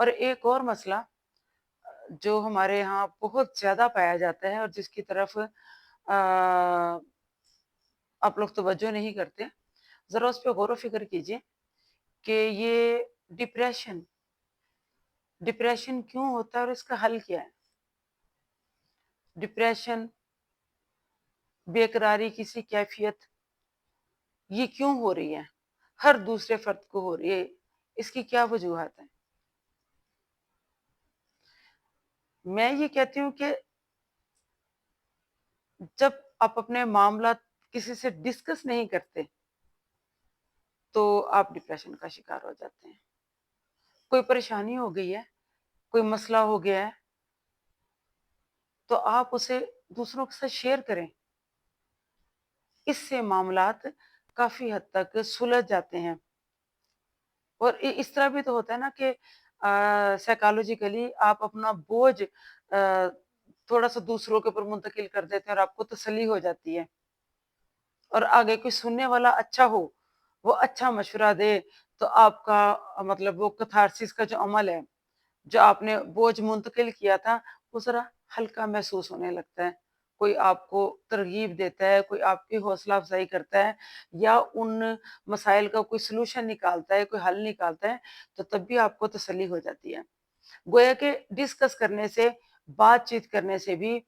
اور ایک اور مسئلہ جو ہمارے یہاں بہت زیادہ پایا جاتا ہے اور جس کی طرف آپ لوگ توجہ نہیں کرتے، ذرا اس پہ غور و فکر کیجئے کہ یہ ڈپریشن کیوں ہوتا ہے اور اس کا حل کیا ہے۔ ڈپریشن، بے قراری کی سی کیفیت، یہ کیوں ہو رہی ہے؟ ہر دوسرے فرد کو ہو رہی ہے، اس کی کیا وجوہات ہیں؟ میں یہ کہتی ہوں کہ جب آپ اپنے معاملات کسی سے ڈسکس نہیں کرتے تو آپ ڈپریشن کا شکار ہو جاتے ہیں۔ کوئی پریشانی ہو گئی ہے، کوئی مسئلہ ہو گیا ہے، تو آپ اسے دوسروں کے ساتھ شیئر کریں، اس سے معاملات کافی حد تک سلجھ جاتے ہیں۔ اور اس طرح بھی تو ہوتا ہے نا کہ سائیکالوجیکلی آپ اپنا بوجھ تھوڑا سا دوسروں کے اوپر منتقل کر دیتے ہیں اور آپ کو تسلی ہو جاتی ہے، اور آگے کوئی سننے والا اچھا ہو، وہ اچھا مشورہ دے، تو آپ کا مطلب وہ کتھارسس کا جو عمل ہے، جو آپ نے بوجھ منتقل کیا تھا، وہ ذرا ہلکا محسوس ہونے لگتا ہے۔ کوئی آپ کو ترغیب دیتا ہے، کوئی آپ کی حوصلہ افزائی کرتا ہے، یا ان مسائل کا کوئی سلوشن نکالتا ہے، کوئی حل نکالتا ہے، تو تب بھی آپ کو تسلی ہو جاتی ہے۔ گویا کہ ڈسکس کرنے سے، بات چیت کرنے سے بھی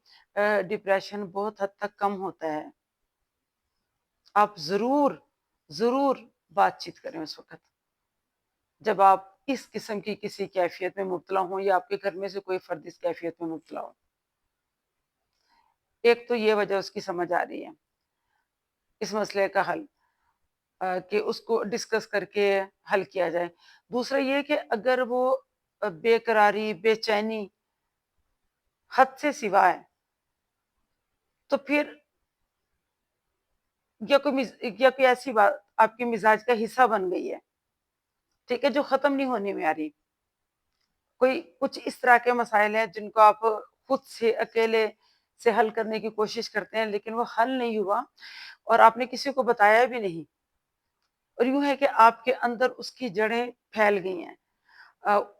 ڈپریشن بہت حد تک کم ہوتا ہے۔ آپ ضرور بات چیت کریں اس وقت جب آپ اس قسم کی کسی کیفیت میں مبتلا ہوں، یا آپ کے گھر میں سے کوئی فرد اس کیفیت میں مبتلا ہو۔ ایک تو یہ وجہ اس کی سمجھ آ رہی ہے، اس مسئلے کا حل کہ اس کو ڈسکس کر کے حل کیا جائے۔ دوسرا یہ کہ اگر وہ بے قراری، بے چینی حد سے سوا ہے، تو پھر یا کوئی ایسی بات آپ کے مزاج کا حصہ بن گئی ہے، ٹھیک ہے، جو ختم نہیں ہونے میں آ رہی۔ کوئی کچھ اس طرح کے مسائل ہیں جن کو آپ خود سے اکیلے سے حل کرنے کی کوشش کرتے ہیں، لیکن وہ حل نہیں ہوا اور آپ نے کسی کو بتایا بھی نہیں، اور یوں ہے کہ آپ کے اندر اس کی جڑیں پھیل گئی ہیں،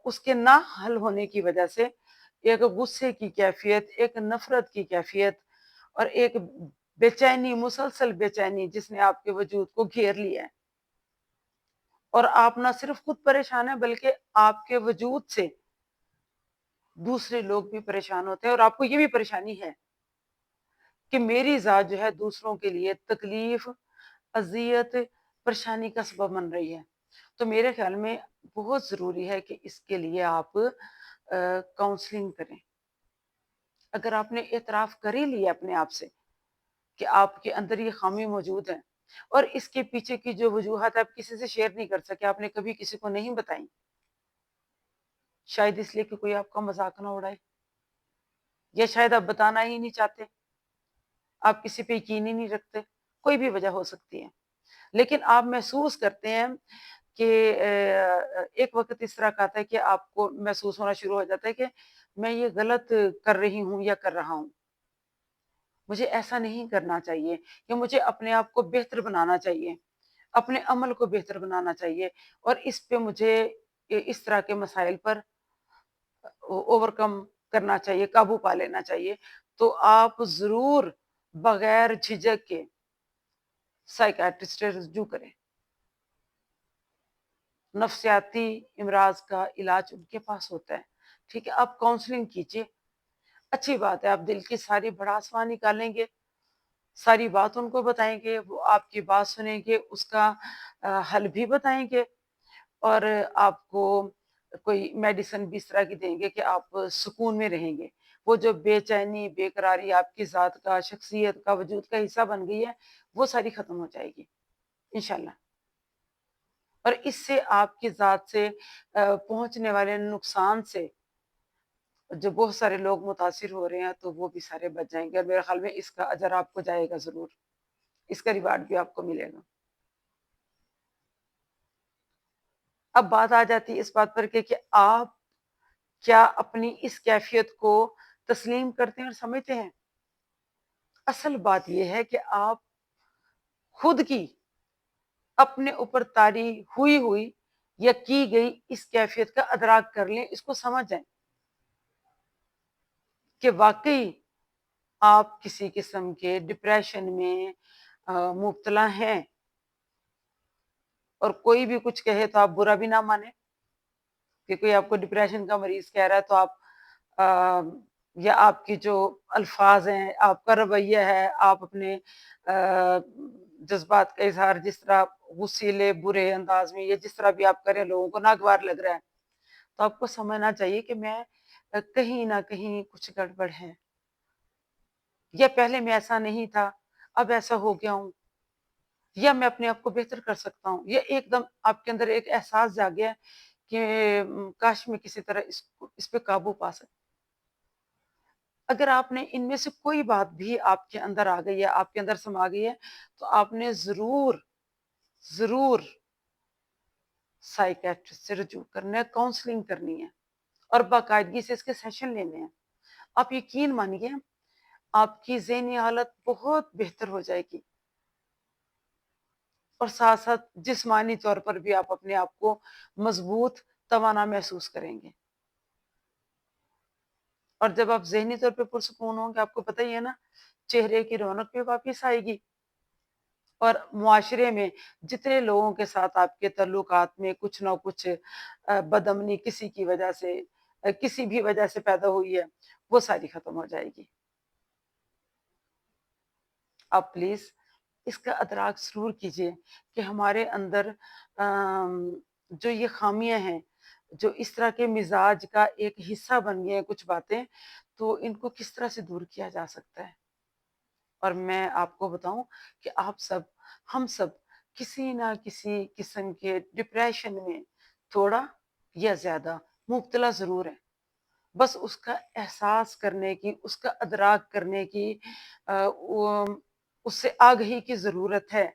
اس کے نہ حل ہونے کی وجہ سے ایک غصے کی کیفیت، ایک نفرت کی کیفیت، اور ایک بے چینی، مسلسل بے چینی جس نے آپ کے وجود کو گھیر لیا ہے۔ اور آپ نہ صرف خود پریشان ہیں، بلکہ آپ کے وجود سے دوسرے لوگ بھی پریشان ہوتے ہیں، اور آپ کو یہ بھی پریشانی ہے کہ میری ذات جو ہے دوسروں کے لیے تکلیف، اذیت، پریشانی کا سبب بن رہی ہے۔ تو میرے خیال میں بہت ضروری ہے کہ اس کے لیے آپ کاؤنسلنگ کریں۔ اگر آپ نے اعتراف کر ہی لیا اپنے آپ سے کہ آپ کے اندر یہ خامی موجود ہے، اور اس کے پیچھے کی جو وجوہات آپ کسی سے شیئر نہیں کر سکے، آپ نے کبھی کسی کو نہیں بتائی، شاید اس لیے کہ کوئی آپ کا مذاق نہ اڑائے، یا شاید آپ بتانا ہی نہیں چاہتے، آپ کسی پہ یقین ہی نہیں رکھتے، کوئی بھی وجہ ہو سکتی ہے۔ لیکن آپ محسوس کرتے ہیں کہ ایک وقت اس طرح کا آتا ہے کہ آپ کو محسوس ہونا شروع ہو جاتا ہے کہ میں یہ غلط کر رہی ہوں یا کر رہا ہوں، مجھے ایسا نہیں کرنا چاہیے، کہ مجھے اپنے آپ کو بہتر بنانا چاہیے، اپنے عمل کو بہتر بنانا چاہیے، اور اس پہ مجھے اس طرح کے مسائل پر اوورکم کرنا چاہیے، قابو پا لینا چاہیے۔ تو آپ ضرور بغیر جھجک کے سائیکیٹرسٹ سے رجوع کریں۔ نفسیاتی امراض کا علاج ان کے پاس ہوتا ہے، ٹھیک ہے، آپ کاؤنسلنگ کیجئے، اچھی بات ہے، آپ دل کی ساری بھڑاسوا نکالیں گے، ساری بات ان کو بتائیں گے، وہ آپ کی بات سنیں گے، اس کا حل بھی بتائیں گے، اور آپ کو کوئی میڈیسن بھی اس طرح کی دیں گے کہ آپ سکون میں رہیں گے۔ وہ جو بے چینی، بے قراری آپ کی ذات کا، شخصیت کا، وجود کا حصہ بن گئی ہے، وہ ساری ختم ہو جائے گی انشاءاللہ۔ اور اس سے آپ کی ذات سے پہنچنے والے نقصان سے جو بہت سارے لوگ متاثر ہو رہے ہیں، تو وہ بھی سارے بچ جائیں گے، اور میرے خیال میں اس کا اجر آپ کو جائے گا ضرور، اس کا ریوارڈ بھی آپ کو ملے گا۔ اب بات آ جاتی ہے اس بات پر کہ آپ کیا اپنی اس کیفیت کو تسلیم کرتے ہیں اور سمجھتے ہیں؟ اصل بات یہ ہے کہ آپ خود کی اپنے اوپر طاری ہوئی یا کی گئی اس کیفیت کا ادراک کر لیں، اس کو سمجھ جائیں کہ واقعی آپ کسی قسم کے ڈپریشن میں مبتلا ہیں، اور کوئی بھی کچھ کہے تو آپ برا بھی نہ مانیں کہ کوئی آپ کو ڈپریشن کا مریض کہہ رہا ہے تو آپ یا آپ کی جو الفاظ ہیں، آپ کا رویہ ہے، آپ اپنے جذبات کا اظہار جس طرح غصیلے برے انداز میں یا جس طرح بھی آپ کریں لوگوں کو ناگوار لگ رہا ہے، تو آپ کو سمجھنا چاہیے کہ میں کہیں نہ کہیں کچھ گڑبڑ ہے، یا پہلے میں ایسا نہیں تھا اب ایسا ہو گیا ہوں، یا میں اپنے آپ کو بہتر کر سکتا ہوں، یا ایک دم آپ کے اندر ایک احساس جاگیا کہ کاش میں کسی طرح اس پہ قابو پا سکتا۔ اگر آپ نے ان میں سے کوئی بات بھی آپ کے اندر آ گئی ہے، آپ کے اندر سما گئی ہے، تو آپ نے ضرور سائیکیٹرسٹ سے رجوع کرنا ہے، کاؤنسلنگ کرنی ہے، اور باقاعدگی سے اس کے سیشن لینے ہیں۔ آپ یقین مانیے آپ کی ذہنی حالت بہت بہتر ہو جائے گی، اور ساتھ ساتھ جسمانی طور پر بھی آپ اپنے آپ کو مضبوط توانا محسوس کریں گے۔ اور جب آپ ذہنی طور پہ پرسکون ہوں گے، آپ کو پتہ ہی ہے نا، چہرے کی رونق بھی واپس آئے گی، اور معاشرے میں جتنے لوگوں کے ساتھ آپ کے تعلقات میں کچھ نہ کچھ بدامنی کسی کی وجہ سے کسی بھی وجہ سے پیدا ہوئی ہے، وہ ساری ختم ہو جائے گی۔ آپ پلیز اس کا ادراک ضرور کیجئے کہ ہمارے اندر جو یہ خامیاں ہیں، جو اس طرح کے مزاج کا ایک حصہ بن گئے ہیں کچھ باتیں، تو ان کو کس طرح سے دور کیا جا سکتا ہے۔ اور میں آپ کو بتاؤں کہ آپ سب، ہم سب کسی نہ کسی قسم کے ڈپریشن میں تھوڑا یا زیادہ مبتلا ضرور ہے، بس اس کا احساس کرنے کی، اس کا ادراک کرنے کی اس سے آگہی کی ضرورت ہے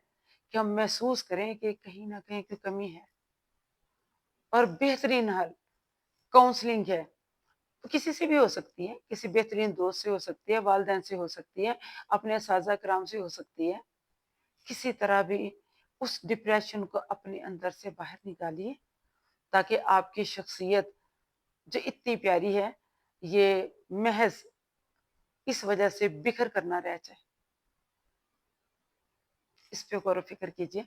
کہ ہم محسوس کریں کہ کہیں نہ کہیں کوئی کمی ہے، اور بہترین حل کاؤنسلنگ ہے۔ کسی سے بھی ہو سکتی ہے، کسی بہترین دوست سے ہو سکتی ہے، والدین سے ہو سکتی ہے، اپنے اساتذہ کرام سے ہو سکتی ہے۔ کسی طرح بھی اس ڈپریشن کو اپنے اندر سے باہر نکالیے، تاکہ آپ کی شخصیت جو اتنی پیاری ہے، یہ محض اس وجہ سے بکھر کر نہ رہ جائے۔ اس پہ غور و فکر کیجیے۔